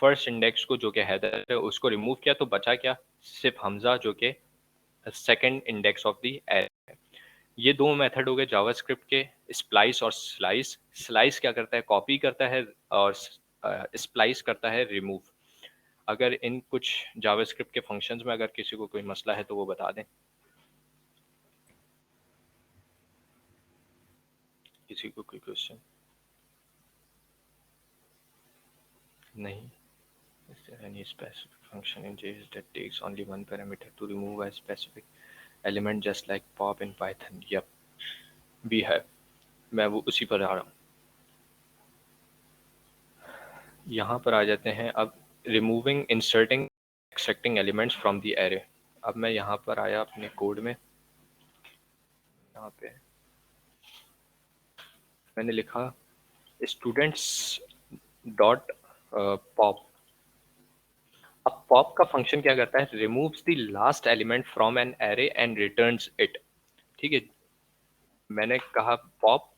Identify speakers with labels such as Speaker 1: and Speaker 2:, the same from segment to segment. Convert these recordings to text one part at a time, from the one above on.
Speaker 1: First index को जो कि हैदर है उसको रिमूव किया, तो बचा क्या, सिर्फ हमजा जो कि second index of the array है। ये दो मेथड हो गए जावास्क्रिप्ट के, स्प्लाइस और स्लाइस। स्लाइस क्या करता है, कॉपी करता है, और स्प्लाइस करता है रिमूव। अगर इन कुछ जावास्क्रिप्ट के फंक्शंस में अगर किसी को कोई मसला है तो वो बता दें, किसी को कोई क्वेश्चन नहीं? Is there any specific function in JS that takes only one parameter to remove a specific element just like pop in Python? Yep, भी है। मैं वो उसी पर आ रहा हूँ। यहाँ पर आ जाते हैं अब, removing, inserting, extracting elements from the array. अब मैं यहाँ पर आया अपने कोड में, यहाँ पे मैंने लिखा स्टूडेंट्स डॉट पॉप। अब पॉप का फंक्शन क्या करता है, removes the last element from an array and returns it. ठीक है, मैंने कहा पॉप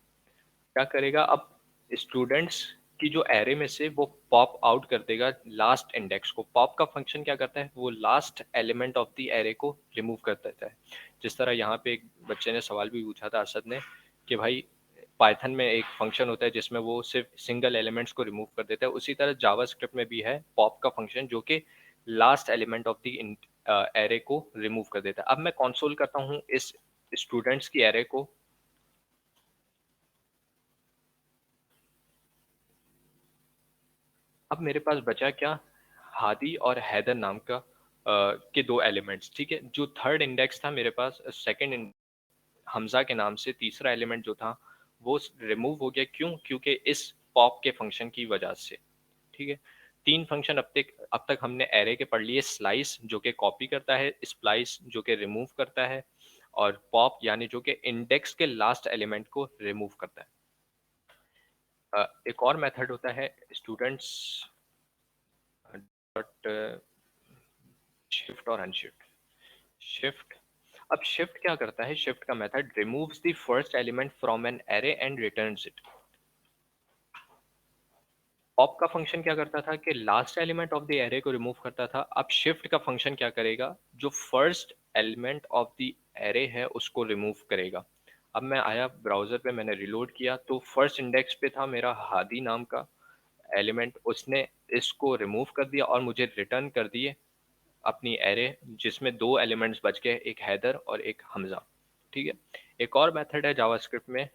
Speaker 1: क्या करेगा, अब स्टूडेंट्स की जो एरे में से वो पॉप आउट कर देगा लास्ट इंडेक्स को। पॉप का फंक्शन क्या करता है, वो last element of the array को रिमूव कर देता है। जिस तरह यहाँ पे एक बच्चे ने सवाल भी पूछा था, असद ने, कि भाई पाइथन में एक फंक्शन होता है जिसमें वो सिर्फ सिंगल एलिमेंट्स को रिमूव कर देता है, उसी तरह जावास्क्रिप्ट में भी है पॉप का फंक्शन जो कि last element of the array को रिमूव कर देता है। अब मैं कंसोल करता हूँ इस स्टूडेंट्स की एरे को। अब मेरे पास बचा क्या, हादी और हैदर नाम का के दो एलिमेंट्स। ठीक है, जो थर्ड इंडेक्स था मेरे पास, सेकंड हमजा के नाम से तीसरा एलिमेंट जो था वो रिमूव हो गया। क्यों, क्योंकि इस पॉप के फंक्शन की वजह से। ठीक है, तीन फंक्शन अब तक हमने एरे के पढ़ लिए। स्लाइस जो कि कॉपी करता है, स्प्लाइस जो कि रिमूव करता है, और पॉप यानी जो कि इंडेक्स के लास्ट एलिमेंट को रिमूव करता है। एक और मेथड होता है स्टूडेंट्स डॉट शिफ्ट और अनशिफ्ट। शिफ्ट, अब शिफ्ट क्या करता है, शिफ्ट का method removes the first element from an array and returns it. Pop का फंक्शन क्या करता था कि last element of the array को रिमूव करता था। अब शिफ्ट का फंक्शन क्या करेगा, जो first element of the array है उसको रिमूव करेगा। अब मैं आया ब्राउजर पे, मैंने रिलोड किया तो फर्स्ट इंडेक्स पे था मेरा हादी नाम का एलिमेंट, उसने इसको रिमूव कर दिया और मुझे रिटर्न कर दिए अपनी एरे, जिसमें दो एलिमेंट्स बच गए, एक हैदर और एक हमजा। ठीक है, एक और मेथड है जावास्क्रिप्ट में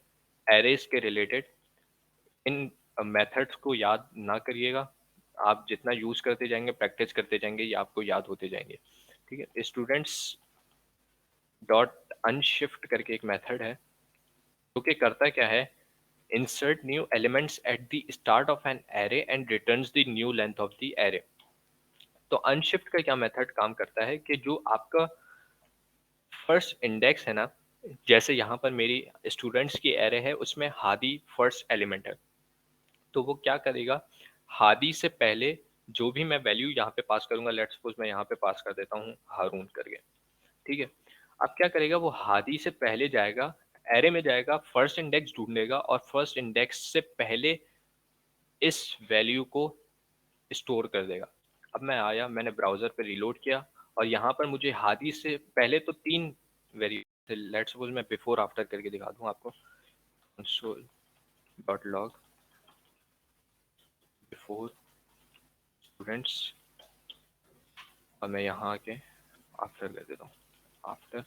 Speaker 1: एरेज के रिलेटेड। इन मेथड्स को याद ना करिएगा, आप जितना यूज करते जाएंगे, प्रैक्टिस करते जाएंगे, ये आपको याद होते जाएंगे। ठीक है, स्टूडेंट्स डॉट अनशिफ्ट करके एक मेथड है जो कि करता क्या है, insert new elements at the start of an array and returns the new length of the array. तो अनशिफ्ट का क्या मेथड काम करता है कि जो आपका फर्स्ट इंडेक्स है ना, जैसे यहाँ पर मेरी स्टूडेंट्स की एरे है, उसमें हादी फर्स्ट एलिमेंट है, तो वो क्या करेगा, हादी से पहले जो भी मैं वैल्यू यहाँ पे पास करूंगा, लेट्स सपोज मैं यहाँ पे पास कर देता हूँ हारून करके। ठीक है, अब क्या करेगा, वो हादी से पहले जाएगा, एरे में जाएगा, फर्स्ट इंडेक्स ढूंढेगा और फर्स्ट इंडेक्स से पहले इस वैल्यू को स्टोर कर देगा। अब मैं आया, मैंने ब्राउजर पे रिलोड किया और यहाँ पर मुझे हादी से पहले तो तीन वेरिएबल, लेट्स सपोज मैं बिफोर आफ्टर करके दिखा दूँ आपको, console dot log before students, और मैं यहाँ आके आफ्टर कर देता हूँ, आफ्टर।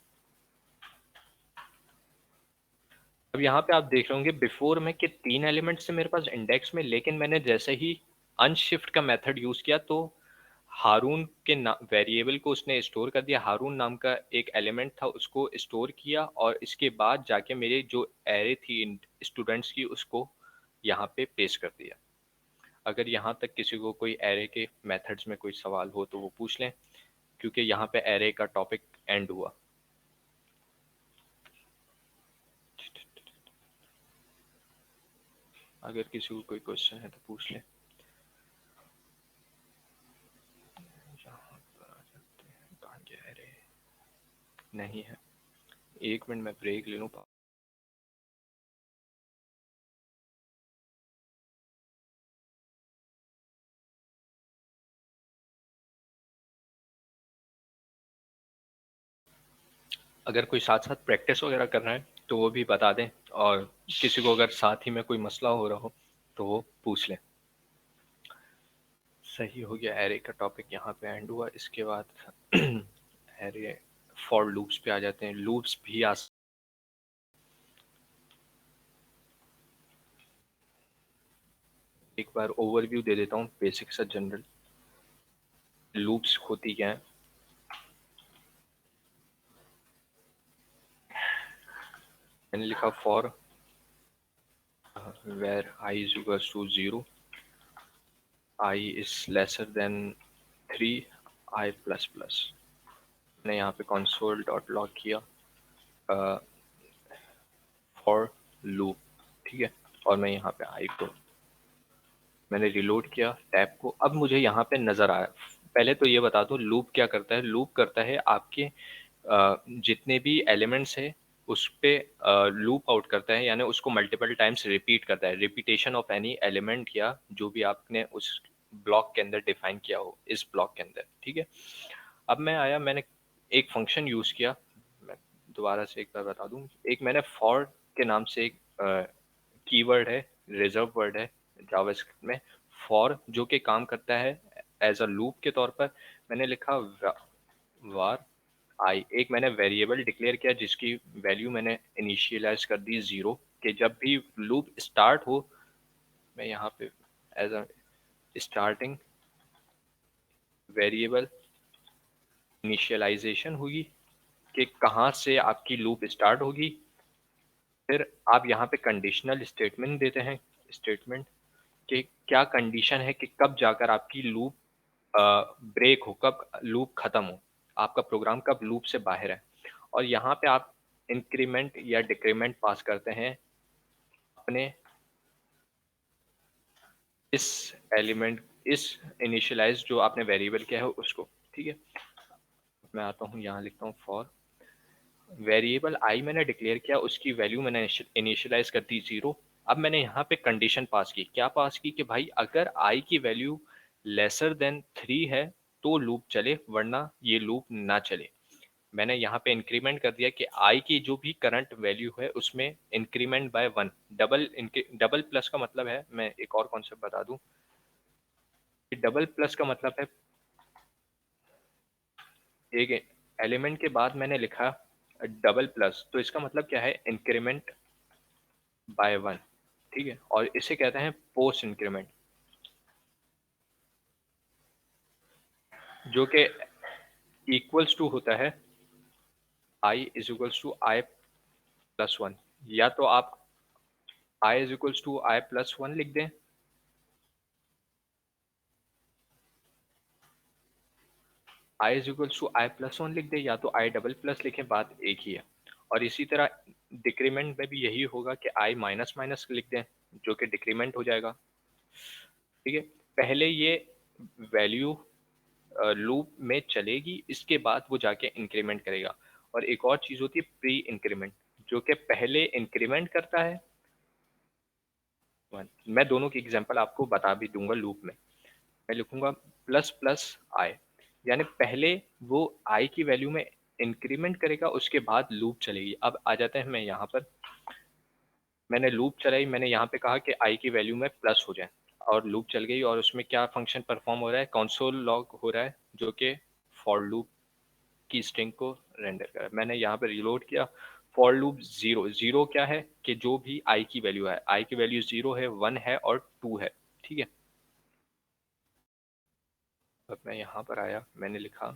Speaker 1: अब यहाँ पे आप देख रहे होंगे बिफोर में कि तीन एलिमेंट्स थे मेरे पास इंडेक्स में, लेकिन मैंने जैसे ही अनशिफ्ट का मेथड यूज किया तो हारून के वेरिएबल को उसने स्टोर कर दिया। हारून नाम का एक एलिमेंट था, उसको स्टोर किया और इसके बाद जाके मेरे जो एरे थी स्टूडेंट्स की, उसको यहाँ पे पेस्ट कर दिया। अगर यहाँ तक किसी को कोई एरे के मेथड्स में कोई सवाल हो तो वो पूछ लें, क्योंकि यहाँ पे एरे का टॉपिक एंड हुआ। अगर किसी को कोई क्वेश्चन है तो पूछ लें। यहाँ पर आ जाते हैं, कहाँ गया एरे, नहीं है, एक मिनट मैं ब्रेक ले लूँ। अगर कोई साथ साथ प्रैक्टिस वगैरह कर रहा है तो वो भी बता दें, और किसी को अगर साथ ही में कोई मसला हो रहा हो तो वो पूछ लें। सही हो गया, एरे का टॉपिक यहाँ पे एंड हुआ। इसके बाद एरे फॉर लूप्स पे आ जाते हैं। लूप्स भी एक बार ओवरव्यू दे देता हूँ, बेसिक सा जनरल। लूप्स होती क्या है? मैंने लिखा for var i is equals to 0, i is lesser than 3, i plus plus. मैंने यहाँ पे कंसोल डॉट लॉग किया फॉर लूप, ठीक है। और मैं यहाँ पे आई को मैंने रिलोड किया टैब को। अब मुझे यहाँ पे नजर आया। पहले तो ये बता दो लूप क्या करता है। लूप करता है आपके जितने भी एलिमेंट्स है उस पे लूप आउट करता है, यानी उसको मल्टीपल टाइम्स रिपीट करता है। रिपीटेशन ऑफ एनी एलिमेंट या जो भी आपने उस ब्लॉक के अंदर डिफाइन किया हो इस ब्लॉक के अंदर, ठीक है। अब मैं आया, मैंने एक फंक्शन यूज किया। मैं दोबारा से एक बार बता दूं, एक मैंने फॉर के नाम से एक कीवर्ड है, रिजर्व वर्ड है जावास्क्रिप्ट में, फॉर, जो कि काम करता है एज अ लूप के तौर पर। मैंने लिखा वार आई। एक मैंने वेरिएबल डिक्लेयर किया जिसकी वैल्यू मैंने इनिशियलाइज कर दी 0, कि जब भी लूप स्टार्ट हो, मैं यहाँ पे as a starting variable initialization होगी कि कहाँ से आपकी लूप स्टार्ट होगी। फिर आप यहाँ पे कंडीशनल स्टेटमेंट देते हैं, स्टेटमेंट कि क्या कंडीशन है कि कब जाकर आपकी लूप ब्रेक हो, कब लूप खत्म हो, आपका प्रोग्राम कब लूप से बाहर है। और यहाँ पे आप इंक्रीमेंट या डिक्रीमेंट पास करते हैं अपने इस एलिमेंट, इस इनिशियलाइज जो आपने वेरिएबल किया है उसको, ठीक है। मैं आता हूँ यहाँ लिखता हूँ फॉर वेरिएबल आई मैंने डिक्लेयर किया, उसकी वैल्यू मैंने इनिशियलाइज कर दी 0। अब मैंने यहाँ पे कंडीशन पास की, क्या पास की कि भाई अगर आई की वैल्यू लेसर देन 3 है तो लूप चले, वरना ये लूप ना चले। मैंने यहाँ पे इंक्रीमेंट कर दिया कि आई की जो भी करंट वैल्यू है उसमें इंक्रीमेंट बाय 1। डबल प्लस का मतलब है, मैं एक और कॉन्सेप्ट बता दूं, डबल प्लस का मतलब है एक एलिमेंट के बाद मैंने लिखा डबल प्लस, तो इसका मतलब क्या है, इंक्रीमेंट बाय 1, ठीक है। और इसे कहते हैं पोस्ट इंक्रीमेंट, जो कि इक्वल्स टू होता है i is equals to i plus one. या तो आप i is equals to i plus one लिख दें, i is equals to i plus one लिख दें, या तो आई डबल प्लस लिखें, बात एक ही है। और इसी तरह डिक्रीमेंट में भी यही होगा कि आई माइनस माइनस लिख दें, जो कि डिक्रीमेंट हो जाएगा, ठीक है। पहले ये वैल्यू लूप में चलेगी, इसके बाद वो जाके इंक्रीमेंट करेगा। और एक और चीज होती है प्री इंक्रीमेंट, जो कि पहले इंक्रीमेंट करता है 1। मैं दोनों की एग्जांपल आपको बता भी दूंगा। लूप में मैं लिखूंगा प्लस प्लस आई, यानी पहले वो आई की वैल्यू में इंक्रीमेंट करेगा, उसके बाद लूप चलेगी। अब आ जाते हैं, मैं यहाँ पर मैंने लूप चलाई, मैंने यहाँ पे कहा कि आई की वैल्यू में प्लस हो जाए, और लूप चल गई। और उसमें क्या फंक्शन परफॉर्म हो रहा है, कंसोल लॉग हो रहा है, जो कि फॉर लूप की स्ट्रिंग को रेंडर करा। मैंने यहाँ पे रिलोड किया, फॉर लूप 0। 0 क्या है कि जो भी आई की वैल्यू है, आई की वैल्यू 0 है, 1 है और 2 है, ठीक है। अब मैं यहाँ पर आया, मैंने लिखा,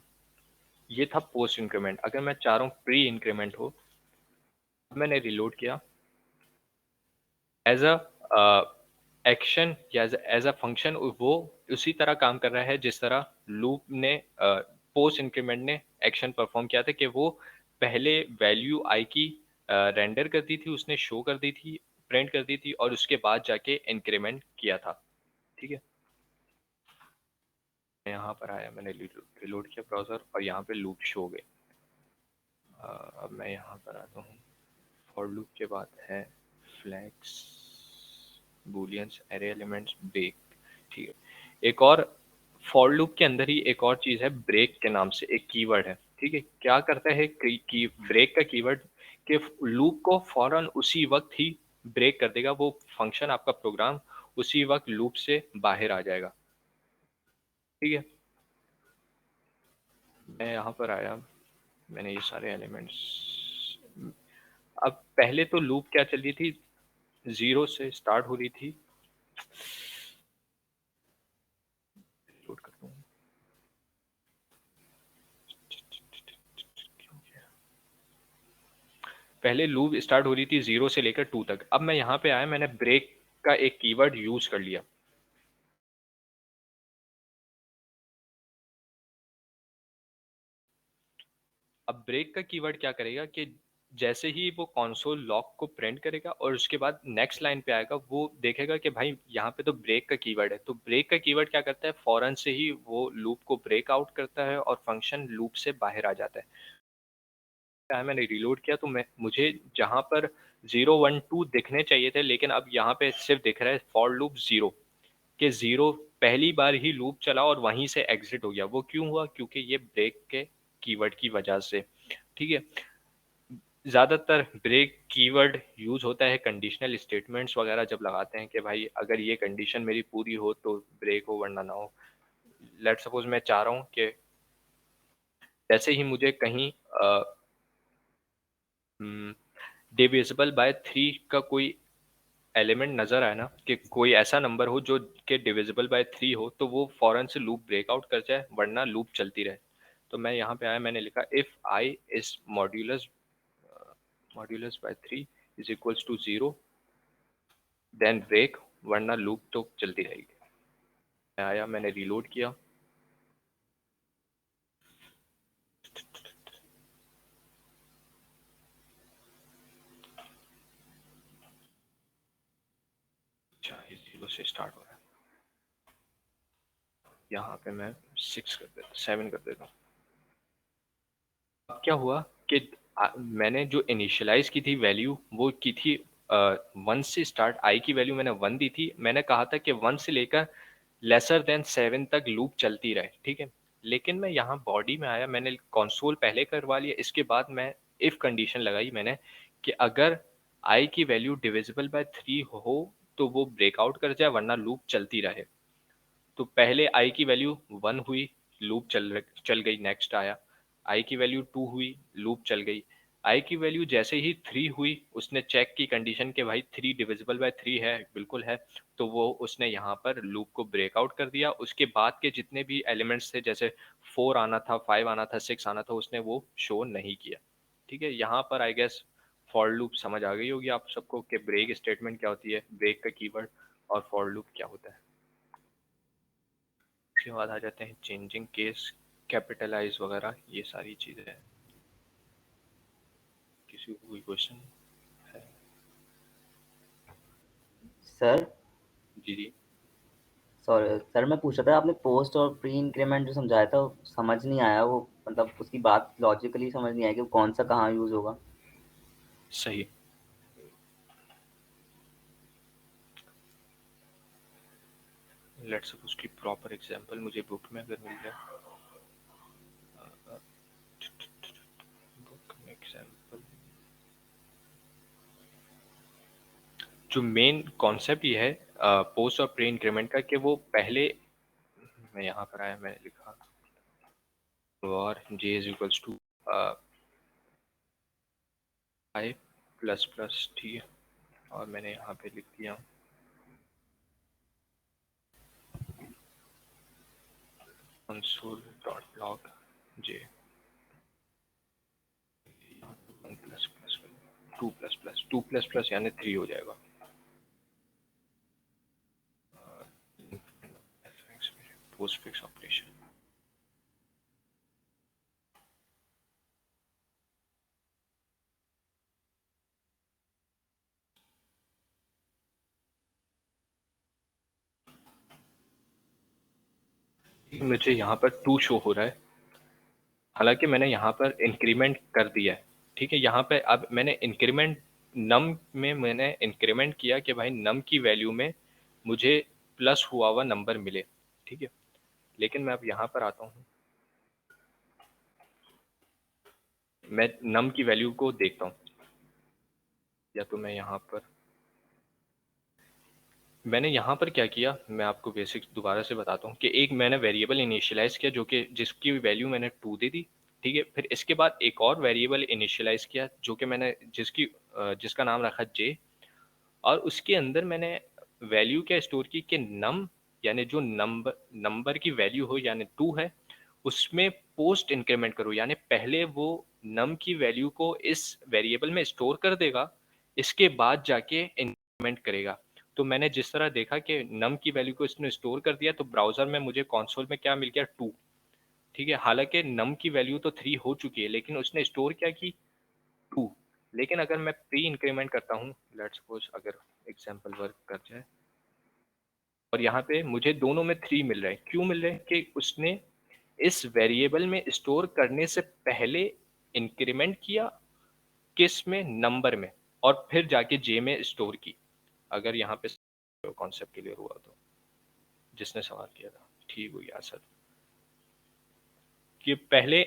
Speaker 1: ये था पोस्ट इंक्रीमेंट। अगर मैं चाह रहा हूँ प्री इंक्रीमेंट हो, मैंने रिलोड किया एज अ एक्शन या एज अ फंक्शन, वो उसी तरह काम कर रहा है जिस तरह लूप ने पोस्ट इंक्रीमेंट ने एक्शन परफॉर्म किया था, कि वो पहले वैल्यू आई की रेंडर कर दी थी, उसने शो कर दी थी, प्रिंट कर दी थी, और उसके बाद जाके इंक्रीमेंट किया था, ठीक है। मैं यहाँ पर आया, मैंने रिलोड किया ब्राउजर, और यहाँ पे लूप शो हो गए। अब मैं यहाँ पर आता हूँ, फॉर लूप के बाद है फ्लैग्स, बूलियंस, एरे एलिमेंट्स, ब्रेक, ठीक है। एक और फॉर लूप के अंदर ही एक और चीज है ब्रेक के नाम से, एक कीवर्ड है। ठीक है, क्या करता है कि ब्रेक का कीवर्ड कि लूप को फौरन उसी वक्त ही ब्रेक कर देगा, वो फंक्शन आपका प्रोग्राम उसी वक्त लूप से बाहर आ जाएगा। ठीक है, मैं यहाँ पर आया, मैंने ये सारे एलिमेंट्स, अब पहले तो लूप क्या चल रही थी, 0 से स्टार्ट हो रही थी। लोड करता हूँ। पहले लूप स्टार्ट हो रही थी 0 से लेकर 2 तक। अब मैं यहाँ पे आया, मैंने ब्रेक का एक कीवर्ड यूज कर लिया। अब ब्रेक का कीवर्ड क्या करेगा कि जैसे ही वो कंसोल लॉग को प्रिंट करेगा और उसके बाद नेक्स्ट लाइन पे आएगा, वो देखेगा कि भाई यहाँ पे तो ब्रेक का कीवर्ड है, तो ब्रेक का कीवर्ड क्या करता है, फौरन से ही वो लूप को ब्रेक आउट करता है और फंक्शन लूप से बाहर आ जाता है। मैंने रिलोड किया तो मैं मुझे जहां पर 0 1 2 दिखने चाहिए थे, लेकिन अब यहाँ पे सिर्फ दिख रहा है फॉर लूप 0, कि 0 पहली बार ही लूप चला और वहीं से एग्जिट हो गया। वो क्यों हुआ, क्योंकि ये ब्रेक के कीवर्ड की वजह से। ठीक है, ज्यादातर ब्रेक कीवर्ड यूज होता है कंडीशनल स्टेटमेंट्स वगैरह जब लगाते हैं कि भाई अगर ये कंडीशन मेरी पूरी हो तो ब्रेक हो वरना ना हो। लेट सपोज मैं चाह रहा हूँ कि जैसे ही मुझे कहीं डिविजिबल बाय 3 का कोई एलिमेंट नजर आए ना, कि कोई ऐसा नंबर हो जो कि डिविजिबल बाय 3 हो, तो वो फौरन से लूप ब्रेकआउट कर जाए वरना लूप चलती रहे। तो मैं यहाँ पे आया, मैंने लिखा if i is modulus modulus by 3 is equals to 0 then break, वरना लूप तो चलती रहेगी। मैं आया, मैंने रीलोड किया। अच्छा, ये 0 से स्टार्ट हो रहा है, यहाँ पे मैं 6 कर देता, 7 कर देता हूँ। अब क्या हुआ कि मैंने जो इनिशियलाइज की थी वैल्यू वो की थी 1 से स्टार्ट, आई की वैल्यू मैंने 1 दी थी। मैंने कहा था कि 1 से लेकर लेसर देन 7 तक लूप चलती रहे। ठीक है, लेकिन मैं यहाँ बॉडी में आया, मैंने कंसोल पहले करवा लिया, इसके बाद मैं इफ कंडीशन लगाई मैंने कि अगर आई की वैल्यू डिविजिबल बाय 3 हो तो वो ब्रेकआउट कर जाए वरना लूप चलती रहे। तो पहले आई की वैल्यू 1 हुई, लूप चल गई। नेक्स्ट आया, आई की वैल्यू 2 हुई, लूप चल गई। आई की वैल्यू जैसे ही 3 हुई, उसने चेक की कंडीशन के भाई 3 डिविजिबल बाय 3 है, बिल्कुल है, तो वो उसने यहाँ पर लूप को ब्रेकआउट कर दिया। उसके बाद के जितने भी एलिमेंट्स थे, जैसे 4 आना था, 5 आना था, 6 आना था, उसने वो शो नहीं किया। ठीक है, यहाँ पर आई गेस फॉर लूप समझ आ गई होगी आप सबको कि ब्रेक स्टेटमेंट क्या होती है, ब्रेक का कीवर्ड, और फॉर लूप क्या होता है। उसके बाद आ जाते हैं चेंजिंग केस, कैपिटलाइज वगैरह, ये सारी चीज़ें हैं। किसी को कोई क्वेश्चन है?
Speaker 2: सर
Speaker 1: जी जी।
Speaker 2: सॉरी सर, मैं पूछ रहा था, आपने पोस्ट और प्री इंक्रीमेंट जो समझाया था वो समझ नहीं आया, वो मतलब उसकी बात लॉजिकली समझ नहीं आई कि वो कौन सा कहाँ यूज होगा।
Speaker 1: सही, लेट्स सपोज उसकी प्रॉपर एग्जांपल मुझे बुक में अगर मिल जाए, बुक में एग्जांपल, जो मेन कॉन्सेप्ट ये है पोस्ट और प्री इंक्रीमेंट का, कि वो पहले, मैं यहाँ पर आया, मैंने लिखा और j is equals to i plus plus, ठीक है, और मैंने यहाँ पे लिख दिया console dot log j 1 plus plus 2 plus plus 2 plus plus यानी 3 हो जाएगा। पोस्ट फिक्स ऑपरेशन, मुझे यहाँ पर 2 शो हो रहा है, हालांकि मैंने यहाँ पर इंक्रीमेंट कर दिया है। ठीक है, यहाँ पे अब मैंने इंक्रीमेंट नम में मैंने इंक्रीमेंट किया कि भाई नम की वैल्यू में मुझे प्लस हुआ हुआ नंबर मिले। ठीक है, लेकिन मैं अब यहाँ पर आता हूँ, मैं num की वैल्यू को देखता हूँ, या तो मैं यहाँ पर, मैंने यहाँ पर क्या किया, मैं आपको बेसिक्स दोबारा से बताता हूँ कि एक मैंने वेरिएबल इनिशियलाइज किया जो कि जिसकी वैल्यू मैंने 2 दे दी, ठीक है। फिर इसके बाद एक और वेरिएबल इनिशियलाइज किया जो कि मैंने जिसका नाम रखा j, और उसके अंदर मैंने वैल्यू क्या स्टोर की कि नम, यानी जो नंबर की वैल्यू हो यानी 2 है, उसमें पोस्ट इंक्रीमेंट करो, यानी पहले वो नम की वैल्यू को इस वेरिएबल में स्टोर कर देगा, इसके बाद जाके इंक्रीमेंट करेगा। तो मैंने जिस तरह देखा कि नम की वैल्यू को इसने स्टोर कर दिया, तो ब्राउजर में मुझे कंसोल में क्या मिल गया, 2, ठीक है। हालांकि नम की वैल्यू तो 3 हो चुकी है, लेकिन उसने स्टोर क्या की, 2। लेकिन अगर मैं प्री इंक्रीमेंट करता हूँ, लेट्स सपोज अगर एग्जांपल वर्क कर जाए, और यहाँ पे मुझे दोनों में 3 मिल रहे हैं, क्यों मिल रहे हैं कि उसने इस वेरिएबल में स्टोर करने से पहले इंक्रीमेंट किया, किस में, नंबर में, और फिर जाके जे में स्टोर की। अगर यहाँ पे कॉन्सेप्ट क्लियर हुआ तो, जिसने सवाल किया था, ठीक हो गया सर, कि पहले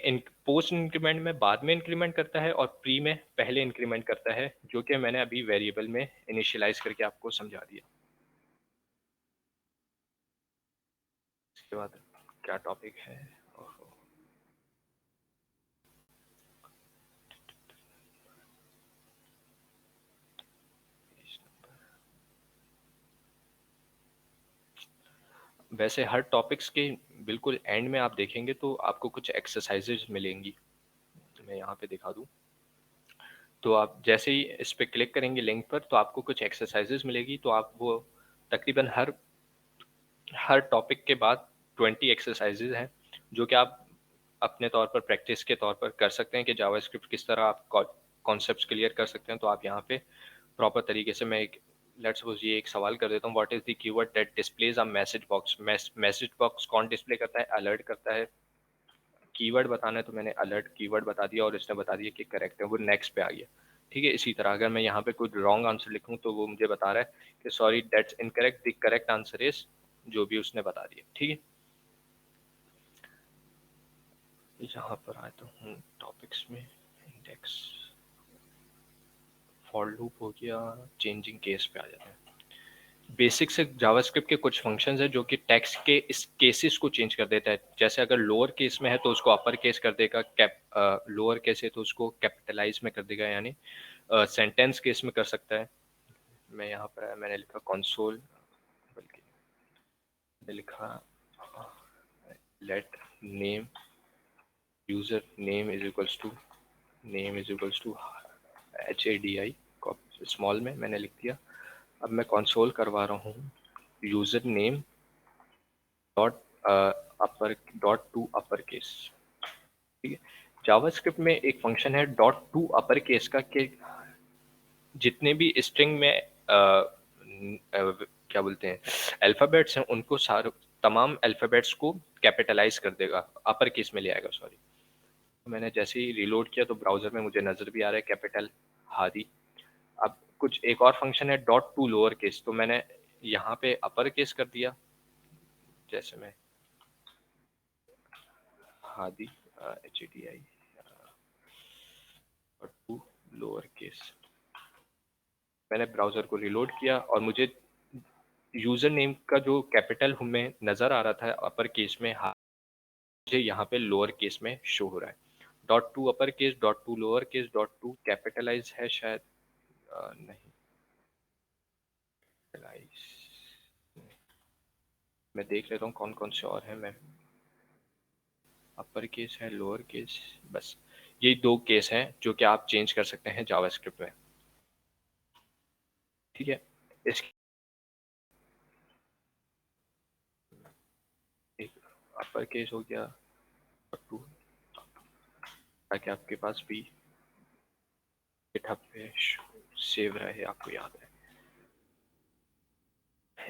Speaker 1: पोस्ट इंक्रीमेंट में बाद में इंक्रीमेंट करता है और प्री में पहले इंक्रीमेंट करता है, जो कि मैंने अभी वेरिएबल में इनिशियलाइज करके आपको समझा दिया। इसके बाद क्या टॉपिक है, ओहो। वैसे हर टॉपिक्स के बिल्कुल एंड में आप देखेंगे तो आपको कुछ एक्सरसाइजेज मिलेंगी, मैं यहाँ पे दिखा दूँ। तो आप जैसे ही इस पे क्लिक करेंगे लिंक पर, तो आपको कुछ एक्सरसाइजेज मिलेगी, तो आप वो तकरीबन हर हर टॉपिक के बाद 20 एक्सरसाइजेज हैं, जो कि आप अपने तौर पर प्रैक्टिस के तौर पर कर सकते हैं कि जावास्क्रिप्ट किस तरह आप कॉन्सेप्ट्स क्लियर कर सकते हैं। तो आप यहाँ पे प्रॉपर तरीके से, मैं एक लेट्स सपोज ये एक सवाल कर देता हूँ, what is the keyword that displays a message box. Message box कौन डिस्प्ले करता है, अलर्ट करता है। कीवर्ड बताना है तो मैंने अलर्ट कीवर्ड बता दिया और इसने बता दिया कि करेक्ट है, वो नेक्स्ट पे आ गया, ठीक है। इसी तरह अगर मैं यहाँ पे कोई रॉन्ग आंसर लिखूँ तो वो मुझे बता रहा है कि sorry that's incorrect, the correct answer is, जो भी उसने बता दिया, ठीक है। यहाँ पर आता हूँ टॉपिक्स में, इंडेक्स, फॉर लूप हो गया, चेंजिंग केस पे आ जाते हैं। बेसिक से जावास्क्रिप्ट के कुछ फंक्शंस हैं जो कि टेक्स्ट के इस केसेस को चेंज कर देता है। जैसे अगर लोअर केस में है तो उसको अपर केस कर देगा, लोअर केस है तो उसको कैपिटलाइज में कर देगा, यानी सेंटेंस केस में कर सकता है। मैं यहाँ पर मैंने लिखा कंसोल, बल्कि मैंने लिखा let name, user name is equals to, name is equals to HADI, small में मैंने लिख दिया। अब मैं कंसोल करवा रहा हूँ user name dot upper dot to upper case, ठीक है। जावास्क्रिप्ट में एक फंक्शन है डॉट टू अपर केस का, कि जितने भी स्ट्रिंग में क्या बोलते हैं अल्फाबेट्स हैं, उनको सारे तमाम अल्फाबेट्स को कैपिटलाइज कर देगा, अपर केस में ले आएगा, सॉरी। मैंने जैसे ही रिलोड किया तो ब्राउजर में मुझे नजर भी आ रहा है कैपिटल हादी। अब कुछ एक और फंक्शन है डॉट टू लोअर केस, तो मैंने यहाँ पे अपर केस कर दिया, जैसे मैं हादी HADI और टू लोअर केस, मैंने ब्राउजर को रिलोड किया और मुझे यूजर नेम का जो कैपिटल में नजर आ रहा था अपर केस में, मुझे यहाँ पे लोअर केस में शो हो रहा है। Dot to upper case, dot to lower case, dot to capitalize है शायद, नहीं कैपिटलाइज, मैं देख लेता हूँ कौन कौन से और हैं। मैं अपर केस है, लोअर केस, बस ये दो केस हैं जो कि आप चेंज कर सकते हैं जावास्क्रिप्ट में, ठीक है। इस एक अपर केस हो गया और टू, ताकि आपके पास भी गिटहब पे सेव रहे, आपको याद है।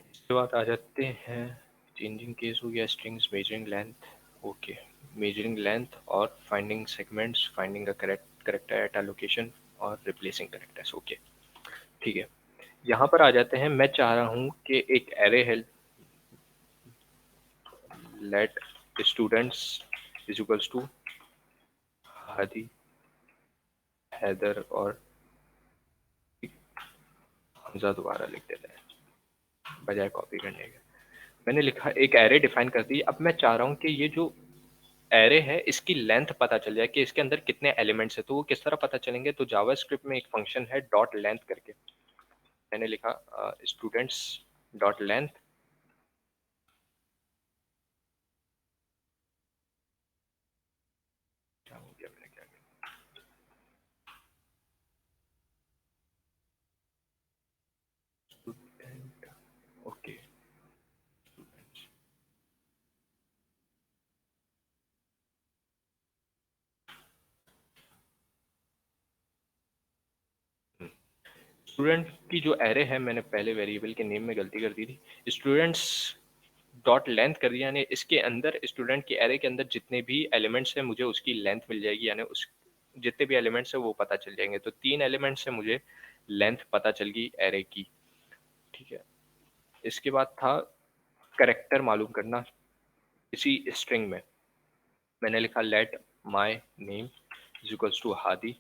Speaker 1: इसके बाद आ जाते हैं, चेंजिंग केस हो गया, strings, measuring length, okay, measuring length और finding segments, finding a character at a location और रिप्लेसिंग करेक्टर्स, ओके, ठीक है। यहाँ पर आ जाते हैं, मैं चाह रहा हूँ कि एक एरे है, let students is equals to Hadi Haider और हमजा दोबारा लिख देते हैं बजाय कॉपी करने के। मैंने लिखा एक एरे डिफाइन कर दी। अब मैं चाह रहा हूँ कि ये जो एरे है इसकी लेंथ पता चल जाए कि इसके अंदर कितने एलिमेंट्स है। तो वो किस तरह पता चलेंगे? तो जावास्क्रिप्ट में एक फंक्शन है डॉट लेंथ करके। मैंने लिखा स्टूडेंट्स डॉट लेंथ, क्या हो गया, मैंने क्या किया, स्टूडेंट, ओके, स्टूडेंट की जो एरे है, मैंने पहले वेरिएबल के नेम में गलती कर दी थी। स्टूडेंट्स डॉट लेंथ कर दिया, यानी इसके अंदर स्टूडेंट की एरे के अंदर जितने भी एलिमेंट्स हैं मुझे उसकी लेंथ मिल जाएगी, यानी उस जितने भी एलिमेंट्स हैं वो पता चल जाएंगे। तो 3 एलिमेंट्स से मुझे लेंथ पता चल गई एरे की, ठीक है। इसके बाद था करेक्टर मालूम करना इसी स्ट्रिंग में। मैंने लिखा let my name is equals to Hadi.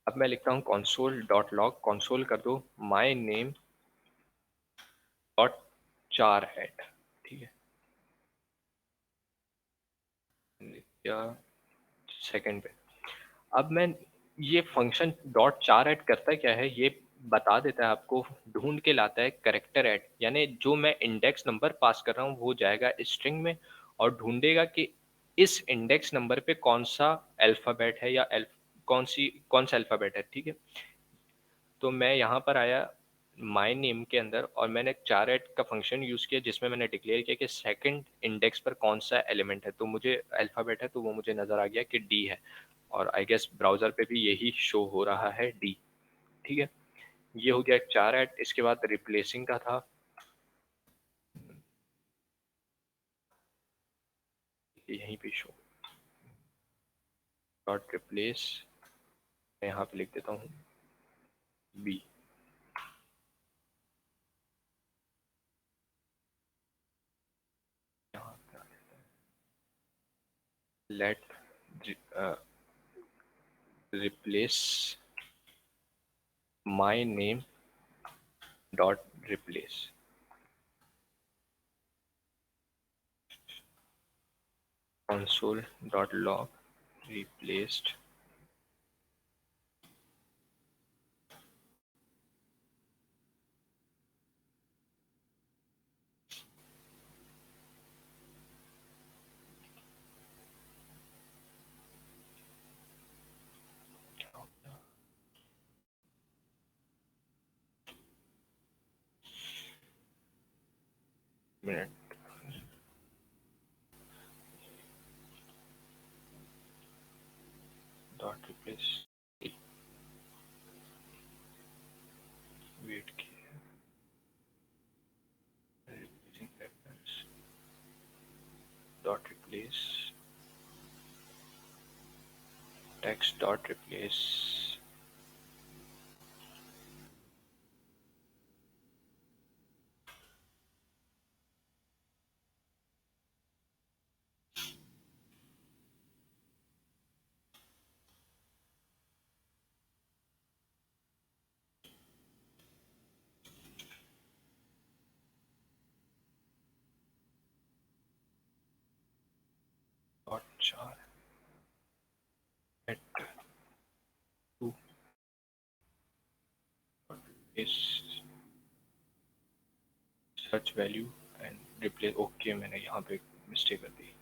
Speaker 1: अब मैं लिखता हूँ console डॉट लॉग, console कर दो माई नेम डॉट चार हेड, ठीक है। या सेकंड पे अब मैं ये फंक्शन डॉट चार ऐड करता क्या है, ये बता देता है आपको, ढूंढ के लाता है करेक्टर ऐड, यानी जो मैं इंडेक्स नंबर पास कर रहा हूँ वो जाएगा स्ट्रिंग में और ढूंढेगा कि इस इंडेक्स नंबर पे कौन सा अल्फाबेट है या कौन सा अल्फाबेट है, ठीक है। तो मैं यहाँ पर आया माय नेम के अंदर और मैंने चार ऐड का फंक्शन यूज किया जिसमें मैंने डिक्लेयर किया कि सेकंड इंडेक्स पर कौन सा एलिमेंट है। तो मुझे अल्फाबेट है तो वो मुझे नजर आ गया कि डी है, और आई गेस ब्राउजर पे भी यही शो हो रहा है डी, ठीक है। ये हो गया चार ऐड। इसके बाद रिप्लेसिंग का था, यहीं पे शो डॉट रिप्लेस, मैं यहाँ पे लिख देता हूँ बी। यहाँ पे let replace my name dot replace, console dot log replaced minute dot replace wait की replacing factors dot replace text dot replace dot char at 2 dot replace search value and replace, okay मैंने यहाँ पे mistake कर दी।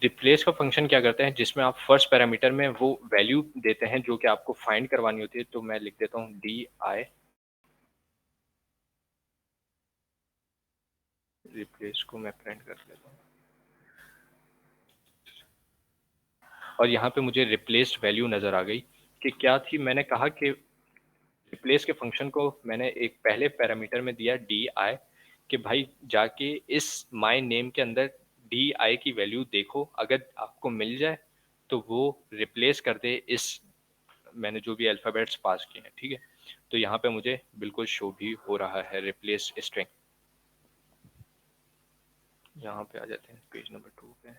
Speaker 1: Replace का function क्या करते हैं, जिसमें आप फर्स्ट पैरामीटर में वो वैल्यू देते हैं जो कि आपको फाइंड करवानी होती है। तो मैं लिख देता हूँ डी आई, रिप्लेस को मैं प्रिंट कर लेता हूँ और यहाँ पे मुझे रिप्लेस्ड वैल्यू नजर आ गई कि क्या थी। मैंने कहा कि रिप्लेस के फंक्शन को मैंने एक पहले पैरामीटर में दिया डी आई, कि भाई जाके इस माय नेम के अंदर डी आई की वैल्यू देखो, अगर आपको मिल जाए तो वो रिप्लेस कर दे इस, मैंने जो भी अल्फाबेट्स पास किए हैं, ठीक है। तो यहाँ पे मुझे बिल्कुल शो भी हो रहा है रिप्लेस स्ट्रिंग। यहाँ पे आ जाते हैं पेज नंबर 2 पे।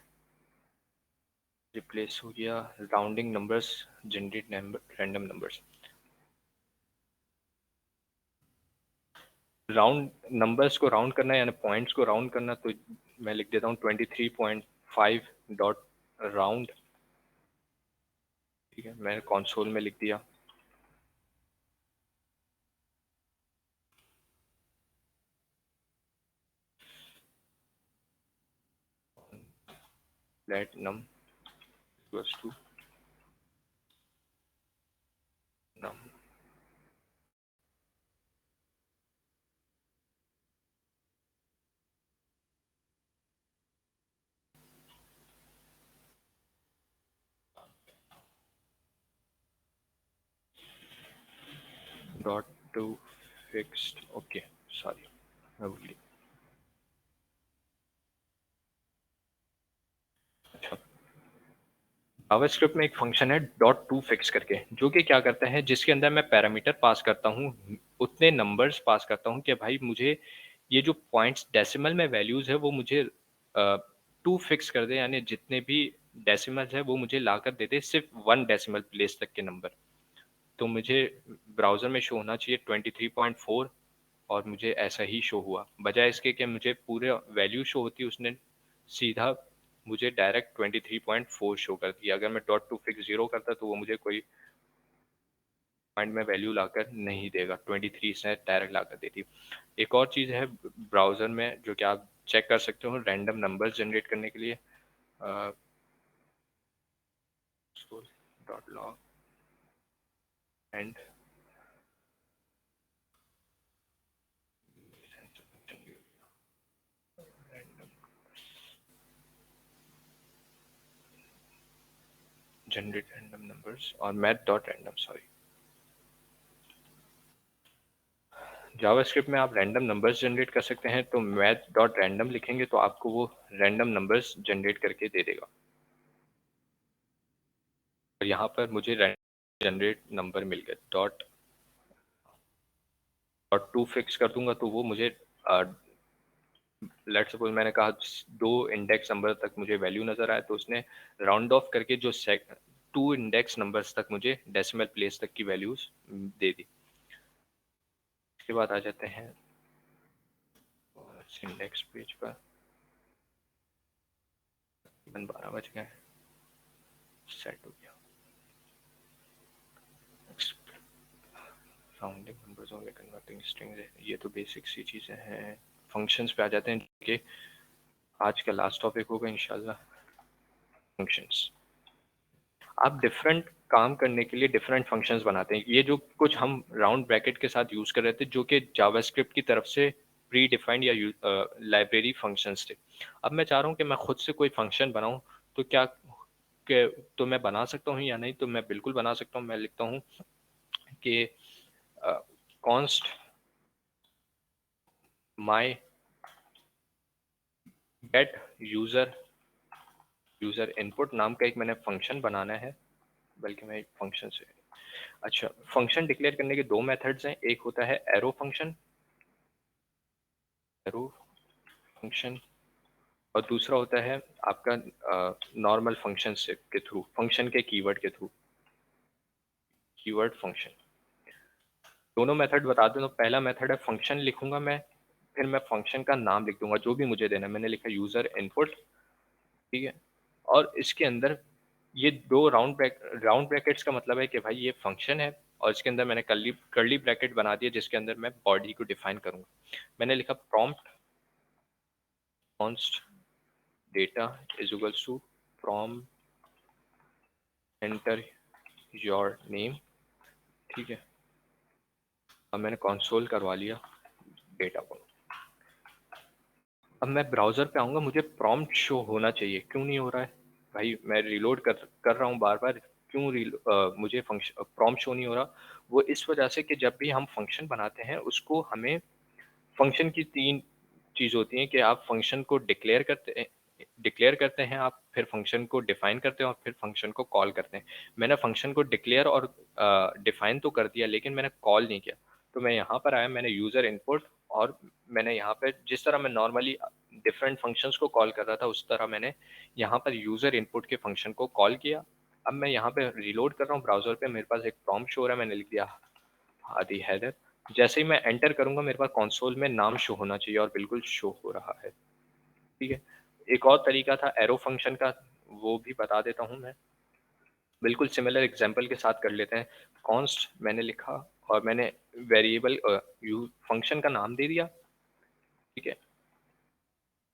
Speaker 1: रिप्लेस हो गया rounding numbers generate random numbers. Round numbers को राउंड करना यानी पॉइंट्स को राउंड करना, तो मैं लिख देता हूँ 23.5 डॉट राउंड। ठीक है, मैंने कंसोल में लिख दिया। Let num equals to num dot to fixed. Okay, sorry मैं भूल गया। अच्छा, जावास्क्रिप्ट में एक फंक्शन है डॉट टू फिक्स करके, जो कि क्या करता है, जिसके अंदर मैं पैरामीटर पास करता हूँ, उतने नंबर्स पास करता हूँ कि भाई मुझे ये जो पॉइंट्स डेसिमल में वैल्यूज है वो मुझे टू फिक्स कर दे, यानी जितने भी डेसिमल्स है वो मुझे ला कर दे दे, सिर्फ वन डेसिमल प्लेस तक के नंबर। तो मुझे ब्राउज़र में शो होना चाहिए 23.4, और मुझे ऐसा ही शो हुआ, बजाय इसके कि मुझे पूरे वैल्यू शो होती, उसने सीधा मुझे डायरेक्ट 23.4 शो कर दिया। अगर मैं डॉट टू फिक्स जीरो करता तो वो मुझे कोई पॉइंट में वैल्यू लाकर नहीं देगा, 23 से डायरेक्ट लाकर देती। एक और चीज़ है ब्राउज़र में जो कि आप चेक कर सकते हो रैंडम नंबर्स जनरेट करने के लिए, dot log and generate random numbers और math dot random, sorry. JavaScript में आप रैंडम नंबर्स जनरेट कर सकते हैं, तो मैथ डॉट रैंडम लिखेंगे तो आपको वो रैंडम नंबर्स जनरेट करके दे देगा। और यहाँ पर मुझे जनरेट नंबर मिल गया, डॉट डॉट टू फिक्स कर दूंगा तो वो मुझे लेट्स सपोज मैंने कहा दो इंडेक्स नंबर तक मुझे वैल्यू नजर आए, तो उसने राउंड ऑफ करके जो टू इंडेक्स नंबर्स तक मुझे डेसिमल प्लेस तक की वैल्यूज दे दी। इसके बाद आ जाते हैं इंडेक्स पेज पर। 12 बज गए, सेट हो गया। राउंडिंग नंबर्स होंगे, कन्वर्टिंग स्ट्रिंग्स है, ये तो बेसिक सी चीज़ें हैं। फंक्शंस पे आ जाते हैं कि आज का लास्ट टॉपिक होगा इंशाल्लाह, फंक्शंस। आप डिफरेंट काम करने के लिए डिफरेंट फंक्शंस बनाते हैं। ये जो कुछ हम राउंड ब्रैकेट के साथ यूज़ कर रहे थे, जो कि जावास्क्रिप्ट की तरफ से प्री डिफाइंड या लाइब्रेरी फंक्शंस थे। अब मैं चाह रहा हूँ कि मैं खुद से कोई फंक्शन बनाऊँ, तो क्या कि तो मैं बना सकता हूँ या नहीं? तो मैं बिल्कुल बना सकता हूँ। मैं लिखता हूँ कि कॉन्स्ट माई गेट यूज़र यूज़र इनपुट नाम का एक मैंने फंक्शन बनाना है, बल्कि मैं एक फंक्शन से। अच्छा, फंक्शन डिक्लेयर करने के दो मेथड्स हैं, एक होता है एरो फंक्शन, एरो फंक्शन, और दूसरा होता है आपका नॉर्मल फंक्शन से के थ्रू, फंक्शन के कीवर्ड के थ्रू, कीवर्ड फंक्शन। दोनों मेथड बता दूं तो पहला मेथड है फंक्शन लिखूंगा मैं, फिर मैं फंक्शन का नाम लिख दूंगा जो भी मुझे देना है। मैंने लिखा यूजर इनपुट, ठीक है, और इसके अंदर ये दो राउंड ब्रैकेट्स का मतलब है कि भाई ये फंक्शन है, और इसके अंदर मैंने कर्ली कर्ली ब्रैकेट बना दिया जिसके अंदर मैं बॉडी को डिफाइन करूंगा। मैंने लिखा prompt const data is equals to from enter your name, ठीक है। अब मैंने कंसोल करवा लिया डेटा को। अब मैं ब्राउज़र पे आऊँगा, मुझे प्रॉम्प्ट शो होना चाहिए, क्यों नहीं हो रहा है भाई? मैं रिलोड कर रहा हूँ बार बार, क्यों मुझे फंक्शन प्रॉम्प्ट शो नहीं हो रहा? वो इस वजह से कि जब भी हम फंक्शन बनाते हैं उसको हमें, फंक्शन की तीन चीज़ होती हैं कि आप फंक्शन को डिक्लेयर करते हैं आप, फिर फंक्शन को डिफाइन करते हैं और फिर फंक्शन को कॉल करते हैं। मैंने फंक्शन को डिक्लेयर और डिफाइन तो कर दिया, लेकिन मैंने कॉल नहीं किया। तो मैं यहाँ पर आया, मैंने यूज़र इनपुट, और मैंने यहाँ पे जिस तरह मैं नॉर्मली डिफरेंट फंक्शंस को कॉल कर रहा था, उस तरह मैंने यहाँ पर यूज़र इनपुट के फंक्शन को कॉल किया। अब मैं यहाँ पे रीलोड कर रहा हूँ ब्राउज़र पे, मेरे पास एक प्रॉम्प्ट शो हो रहा है, मैंने लिख दिया हादी हैदर। जैसे ही मैं एंटर करूँगा मेरे पास कंसोल में नाम शो होना चाहिए और बिल्कुल शो हो रहा है, ठीक है। एक और तरीका था एरो फंक्शन का, वो भी बता देता हूँ मैं। बिल्कुल सिमिलर एग्ज़ाम्पल के साथ कर लेते हैं। कॉन्स्ट मैंने लिखा और मैंने वेरिएबल यू फंक्शन का नाम दे दिया, ठीक है।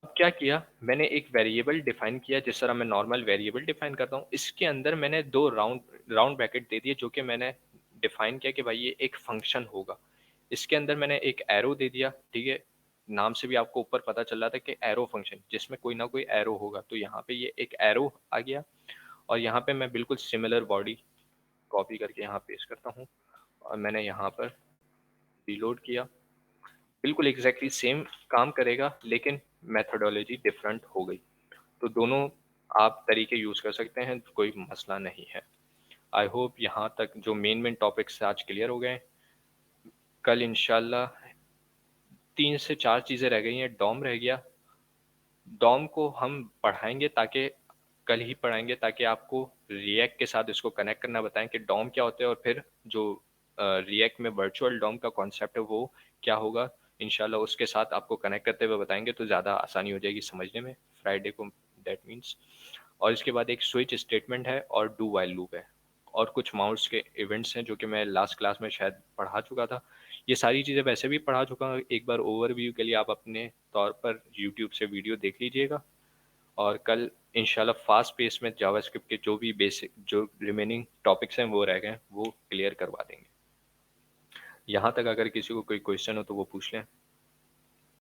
Speaker 1: अब क्या किया, मैंने एक वेरिएबल डिफाइन किया जिस तरह मैं नॉर्मल वेरिएबल डिफाइन करता हूँ। इसके अंदर मैंने 2 राउंड राउंड ब्रैकेट दे दिए जो कि मैंने डिफाइन किया कि भाई ये एक फंक्शन होगा। इसके अंदर मैंने एक एरो दे दिया, ठीक है। नाम से भी आपको ऊपर पता चल रहा था कि एरो फंक्शन जिसमें कोई ना कोई एरो होगा, तो यहाँ पे ये एक एरो आ गया और यहाँ पे मैं बिल्कुल सिमिलर बॉडी कॉपी करके यहाँ पेस्ट करता हूँ और मैंने यहाँ पर रीलोड किया। बिल्कुल एग्ज़ैक्टली सेम काम करेगा लेकिन मेथोडोलॉजी डिफरेंट हो गई। तो दोनों आप तरीके यूज़ कर सकते हैं, कोई मसला नहीं है। आई होप यहाँ तक जो मेन टॉपिक्स आज क्लियर हो गए। कल इंशाल्लाह 3 से 4 चीज़ें रह गई हैं, डॉम रह गया। डॉम को हम पढ़ाएँगे ताकि कल ही पढ़ाएँगे ताकि आपको रिएक्ट के साथ इसको कनेक्ट करना बताएँ कि डॉम क्या होता है और फिर जो रिएक्ट में वर्चुअल डॉम का कॉन्सेप्ट है वो क्या होगा। इंशाल्लाह उसके साथ आपको कनेक्ट करते हुए बताएँगे तो ज़्यादा आसानी हो जाएगी समझने में, फ्राइडे को दैट मीन्स। और इसके बाद एक स्विच स्टेटमेंट है और डू व्हाइल लूप है और कुछ माउस के इवेंट्स हैं जो कि मैं लास्ट क्लास में शायद पढ़ा चुका था। ये सारी चीज़ें वैसे भी पढ़ा चुका हूँ, एक बार ओवरव्यू के लिए आप अपने तौर पर यूट्यूब से वीडियो देख लीजिएगा और कल इंशाल्लाह फास्ट पेस में जावास्क्रिप्ट के जो भी बेसिक जो रिमेनिंग टॉपिक्स हैं वो रह गए हैं, वो क्लियर करवा देंगे। यहाँ तक अगर किसी को कोई क्वेश्चन हो तो वो पूछ लें।